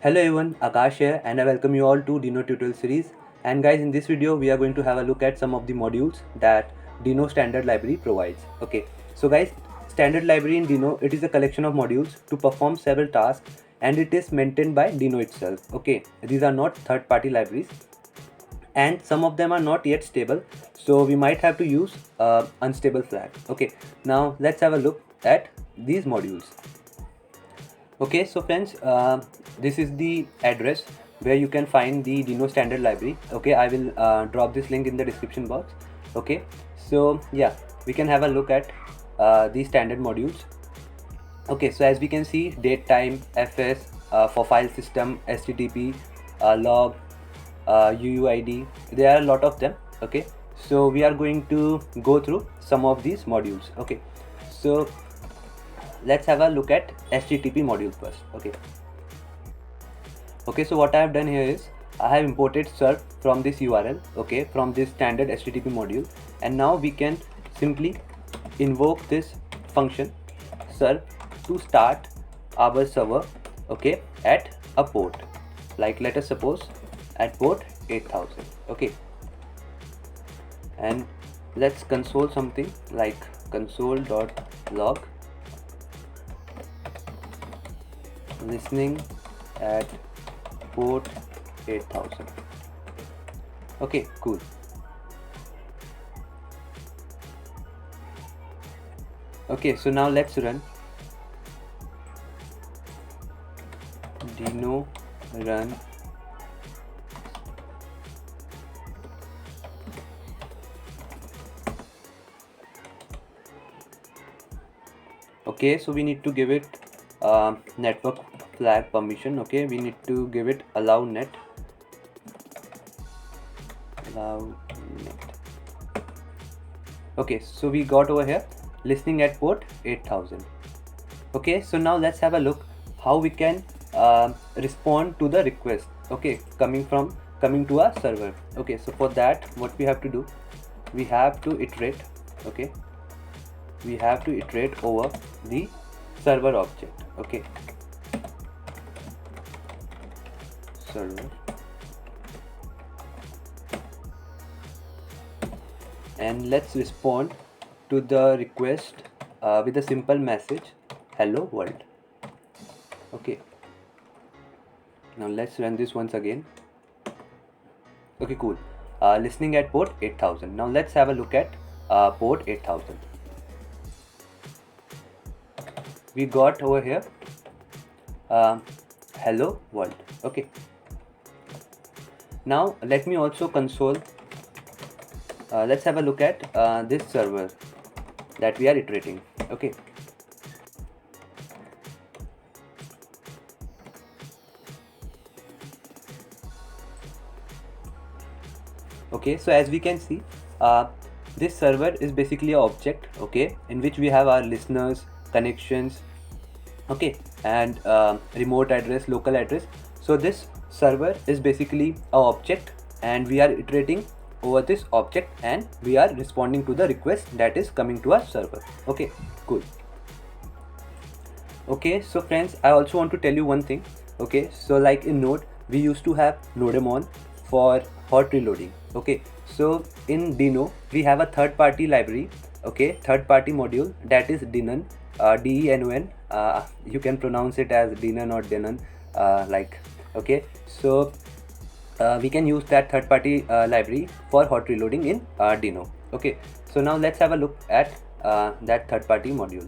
Hello everyone, Akash here and I welcome you all to Dino tutorial series. And guys, in this video we are going to have a look at some of the modules that Dino standard library provides. Okay, so guys, standard library in Dino, it is a collection of modules to perform several tasks and it is maintained by Dino itself. Okay, these are not third-party libraries and some of them are not yet stable, so we might have to use unstable flag. Okay, now let's have a look at these modules. Okay, so friends, this is the address where you can find the Dino standard library. Okay, I will drop this link in the description box. Okay, so yeah, we can have a look at the standard modules. Okay, so as we can see, date time, fs, for file system, http, log, uuid, there are a lot of them. Okay, so we are going to go through some of these modules. Okay, so let's have a look at http module first. Okay, so what I have done here is I have imported serve from this url, okay, from this standard http module, and now we can simply invoke this function serve to start our server, okay, at a port, like let us suppose at port 8000. Okay, and let's console something like console.log listening at port 8000. Okay, cool. Okay, so now let's run Dino run okay, so we need to give it network flag permission. Okay, we need to give it allow net. Okay, so we got over here listening at port 8000. Okay, so now let's have a look how we can respond to the request, okay, coming to our server. Okay, so for that what we have to do, we have to iterate. Okay, we have to iterate over the server object. Okay, server, and let's respond to the request with a simple message, hello world. Okay, now let's run this once again. Okay, cool. Listening at port 8000. Now let's have a look at port 8000. We got over here hello world. Okay, now let me also console. Let's have a look at this server that we are iterating. Okay, okay, so as we can see, this server is basically an object, okay, in which we have our listeners, connections, okay, and remote address, local address. So this server is basically an object and we are iterating over this object and we are responding to the request that is coming to our server. Okay, cool. Okay, so friends, I also want to tell you one thing. Okay, so like in Node we used to have Nodemon for hot reloading. Okay, so in Dino we have a third-party library, okay, third-party module, that is Denon, DENON. You can pronounce it as Denon or Denon, like, okay, so we can use that third-party library for hot reloading in Dino. Okay, so now let's have a look at that third-party module.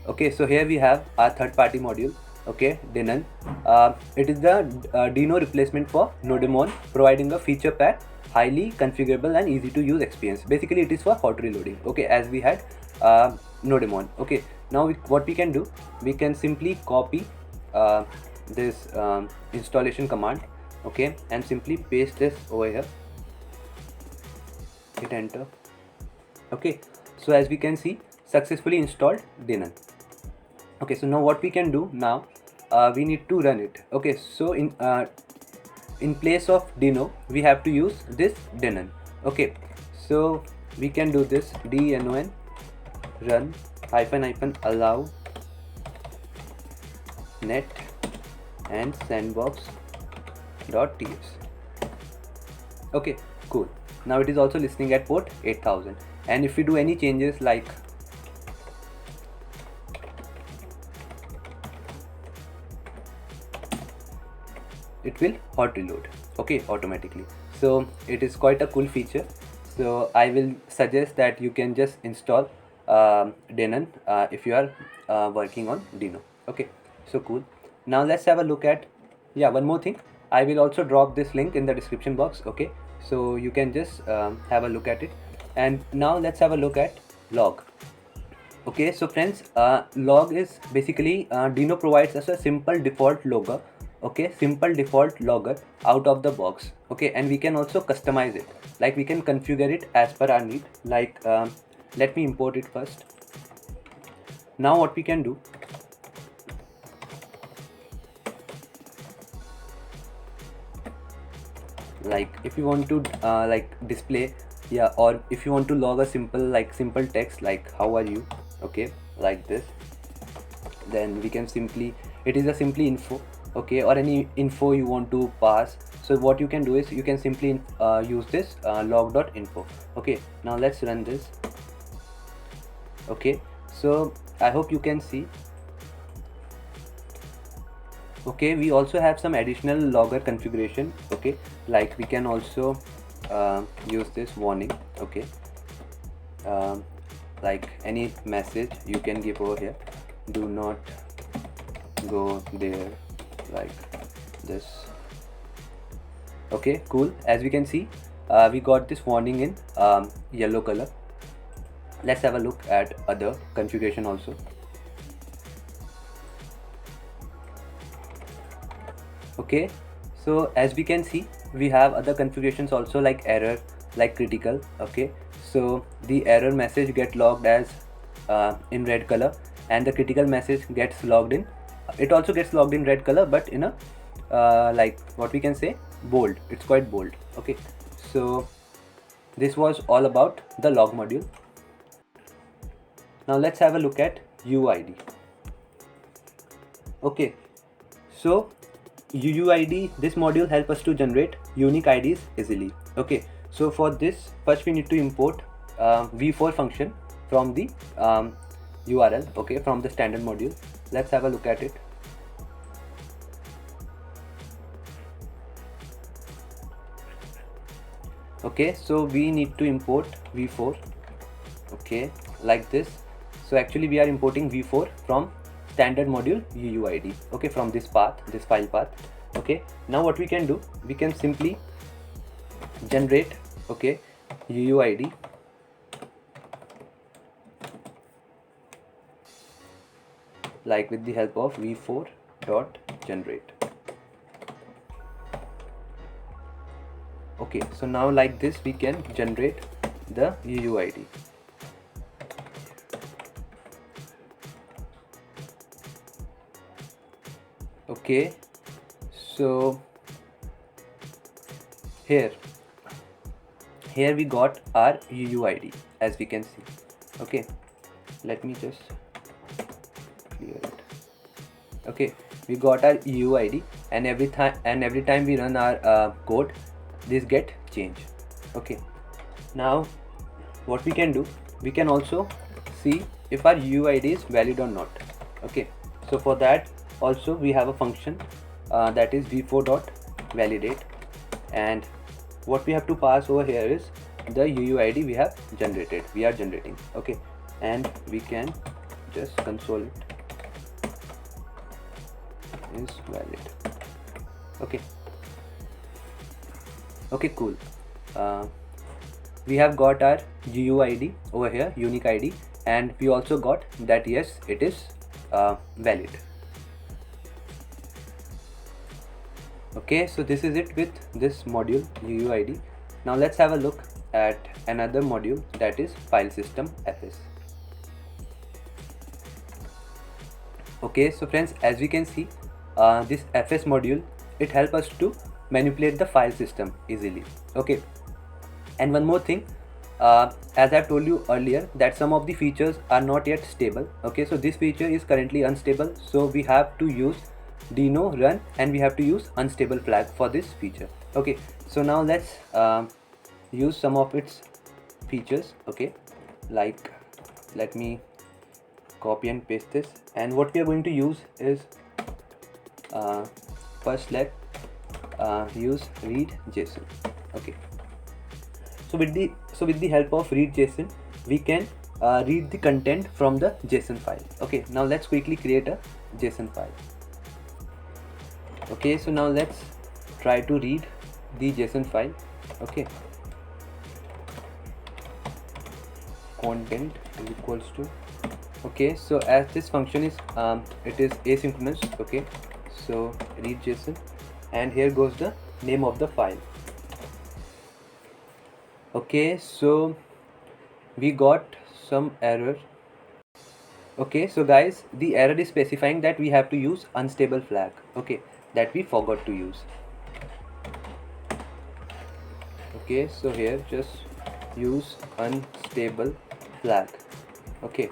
Okay, so here we have our third-party module, okay, Denon. It is the Dino replacement for Nodemon, providing a feature packed, highly configurable and easy to use experience. Basically it is for hot reloading, okay, as we had Nodemon. Okay, now what we can do, we can simply copy this installation command, okay, and simply paste this over here, hit enter. Okay, so as we can see, successfully installed Denon. Okay, so now what we can do now, we need to run it. Okay, so in place of Dino we have to use this Denon. Okay, so we can do this denon run -- allow net and sandbox.ts. Okay, cool. Now it is also listening at port 8000, and if we do any changes like it will hot reload, okay, automatically. So it is quite a cool feature. So I will suggest that you can just install Denon if you are working on Dino. Okay, so cool. Now let's have a look at, yeah, one more thing. I will also drop this link in the description box. Okay, so you can just have a look at it. And now let's have a look at log. Okay, so friends, log is basically Dino provides us a simple default logger. Okay, simple default logger out of the box. Okay, and we can also customize it, like we can configure it as per our need. Like let me import it first. Now what we can do, like if you want to like display, yeah, or if you want to log a simple text like how are you, okay, like this, then we can simply, it is a simply info, okay, or any info you want to pass. So what you can do is you can simply use this log.info. Okay, now let's run this. Okay, so I hope you can see. Okay, we also have some additional logger configuration. Okay, like we can also use this warning. Okay, like any message you can give over here, do not go there, like this. Okay, cool. As we can see, we got this warning in yellow color. Let's have a look at other configuration also. Okay, so as we can see, we have other configurations also, like error, like critical. Okay, so the error message get logged as in red color, and the critical message gets logged in, it also gets logged in red color, but in a like what we can say, bold. It's quite bold. Okay, so this was all about the log module. Now let's have a look at UUID. Okay, so UUID, this module help us to generate unique IDs easily. Okay, so for this, first we need to import v4 function from the URL, okay, from the standard module. Let's have a look at it. Okay, so we need to import v4, okay, like this. So actually we are importing v4 from standard module UUID, okay, from this path, this file path. Okay, now what we can do, we can simply generate, okay, UUID, like with the help of v4.generate. Okay, so now like this we can generate the UUID. Okay, so here we got our UUID, as we can see. Okay, let me just clear it. Okay, we got our UUID, and every time we run our code, this get changed. Okay, now what we can do, we can also see if our UUID is valid or not. Okay, so for that also we have a function that is v4.validate, and what we have to pass over here is the UUID we are generating. Okay, and we can just console it is valid. Okay, okay, cool. We have got our UUID over here, unique ID, and we also got that yes, it is valid. Okay, so this is it with this module UUID. Now let's have a look at another module, that is file system FS. Okay, so friends, as we can see, this FS module, it helps us to manipulate the file system easily. Okay, and one more thing, as I've told you earlier, that some of the features are not yet stable. Okay, so this feature is currently unstable, so we have to use Dino run, and we have to use unstable flag for this feature. Okay, so now let's use some of its features. Okay, like let me copy and paste this, and what we are going to use is first let use read JSON. Okay, so with the help of read JSON, we can read the content from the JSON file. Okay, now let's quickly create a JSON file. Okay, so now let's try to read the JSON file. Okay, content is equals to, okay, so as this function is it is asynchronous. Okay, so read JSON, and here goes the name of the file. Okay, so we got some error. Okay, so guys, the error is specifying that we have to use unstable flag. Okay, that we forgot to use. Okay, so here just use unstable flag. Okay,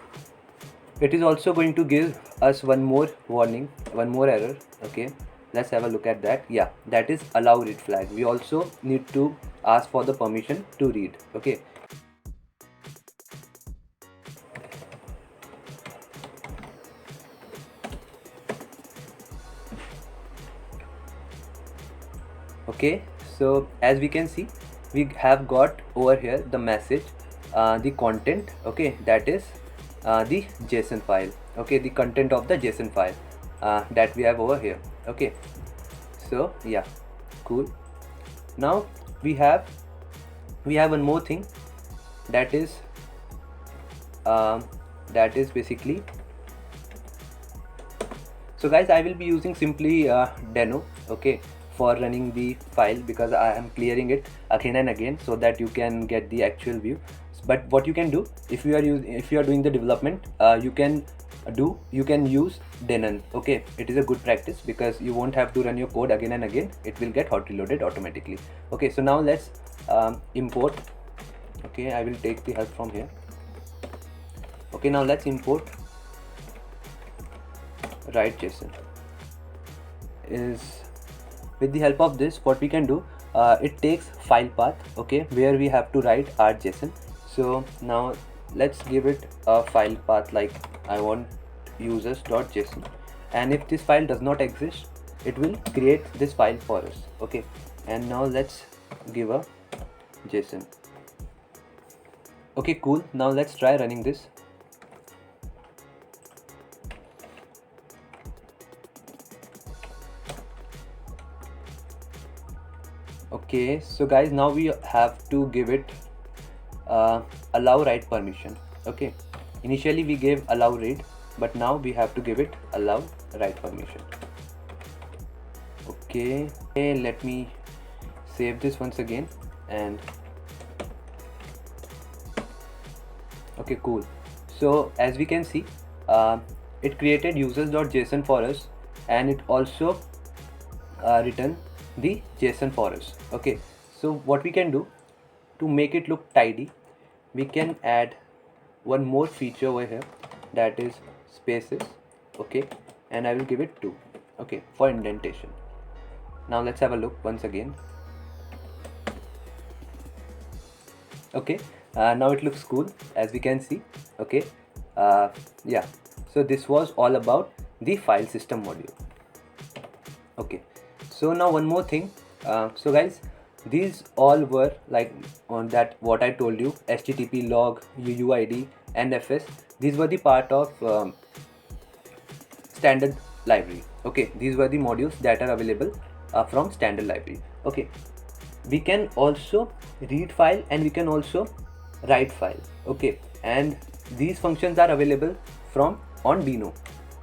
it is also going to give us one more warning, one more error. Okay, let's have a look at that. Yeah, that is allow read flag. We also need to ask for the permission to read. Okay, okay, so as we can see, we have got over here the message, the content. Okay, that is the JSON file. Okay, the content of the JSON file that we have over here. Okay, so yeah, cool. Now we have one more thing, that is basically, so guys, I will be using simply Deno, okay, for running the file, because I am clearing it again and again so that you can get the actual view. But what you can do, if you are doing the development, you can use Denon. Okay, it is a good practice because you won't have to run your code again and again. It will get hot reloaded automatically. Okay, so now let's import. Okay, I will take the help from here. Okay, now let's import write JSON. Is with the help of this, what we can do, it takes file path, okay, where we have to write our JSON. So now let's give it a file path, like I want users.json, and if this file does not exist, it will create this file for us. Okay, and now let's give a JSON. Okay, cool. Now let's try running this. Okay, so guys, now we have to give it allow write permission. Okay, initially we gave allow read, but now we have to give it allow write permission. Okay, let me save this once again, and okay, cool. So as we can see, it created users.json for us, and it also returned the JSON for us. Okay, so what we can do to make it look tidy, we can add one more feature over here, that is spaces. Okay, and I will give it 2, okay, for indentation. Now let's have a look once again. Okay, now it looks cool, as we can see. Okay, yeah, so this was all about the file system module. Okay, so now one more thing. So guys, these all were like on that what I told you, HTTP log, UUID, NFS. These were the part of standard library. Okay, these were the modules that are available from standard library. Okay, we can also read file and we can also write file. Okay, and these functions are available from on Deno.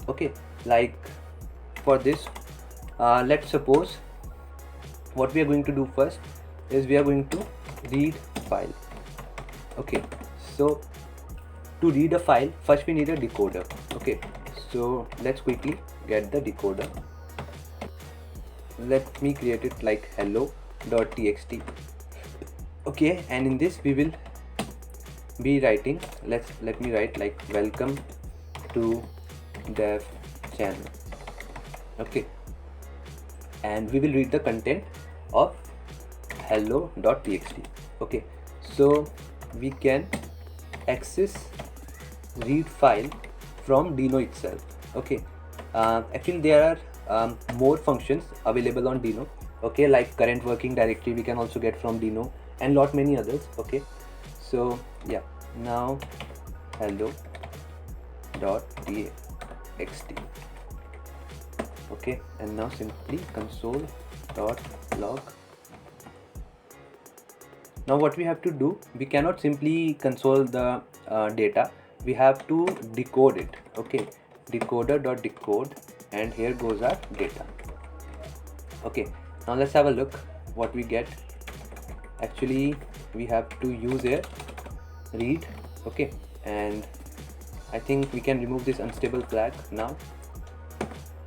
Okay, like for this, let's suppose what we are going to do first is we are going to read file. Okay, so to read a file, first we need a decoder. Okay, so let's quickly get the decoder. Let me create it like hello.txt. Okay, and in this we will be writing, let me write like welcome to dev channel. Okay, and we will read the content of hello.txt. okay, so we can access read file from Deno itself. okay, actually there are more functions available on Deno, okay, like current working directory we can also get from Deno and lot many others. okay, so yeah, now hello.txt. okay, and now simply console.log. Now what we have to do, we cannot simply console the data, we have to decode it. okay, decoder.decode, and here goes our data. okay, now let's have a look what we get. Actually we have to use here read. okay, and I think we can remove this unstable flag now.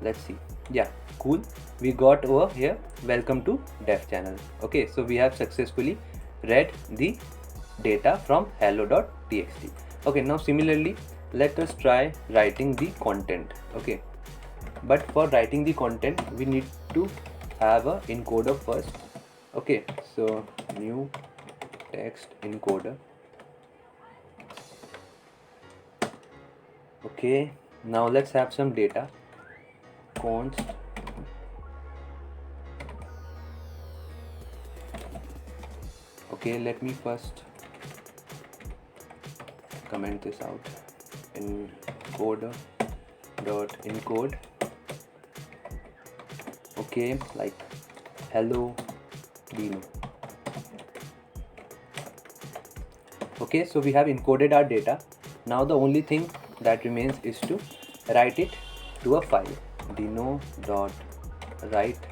Let's see. Yeah, cool, we got over here welcome to dev channel. okay, so we have successfully read the data from hello.txt. okay, now similarly let us try writing the content. okay, but for writing the content we need to have a encoder first. okay, so new text encoder. okay, now let's have some data. const okay, let me first comment this out. Encoder dot encode. okay, like hello Deno. okay, so we have encoded our data. Now the only thing that remains is to write it to a file. Deno dot write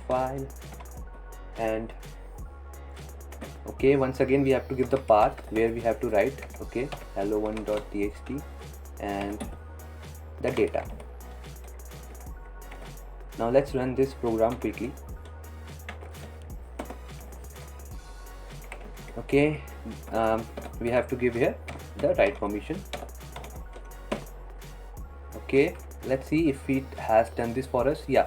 file, and okay, once again we have to give the path where we have to write. okay, hello1.txt and the data. Now let's run this program quickly. okay, we have to give here the write permission. okay, let's see if it has done this for us. yeah,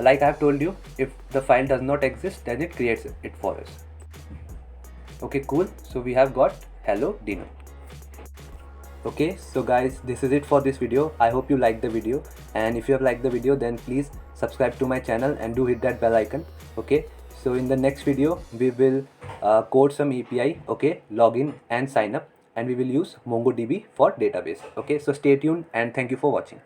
like I have told you, if the file does not exist then it creates it for us. okay, cool, so we have got hello Deno. okay, so guys, this is it for this video. I hope you liked the video, and if you have liked the video then please subscribe to my channel and do hit that bell icon. okay, so in the next video we will code some API, okay, login and sign up, and we will use MongoDB for database. okay, so stay tuned and thank you for watching.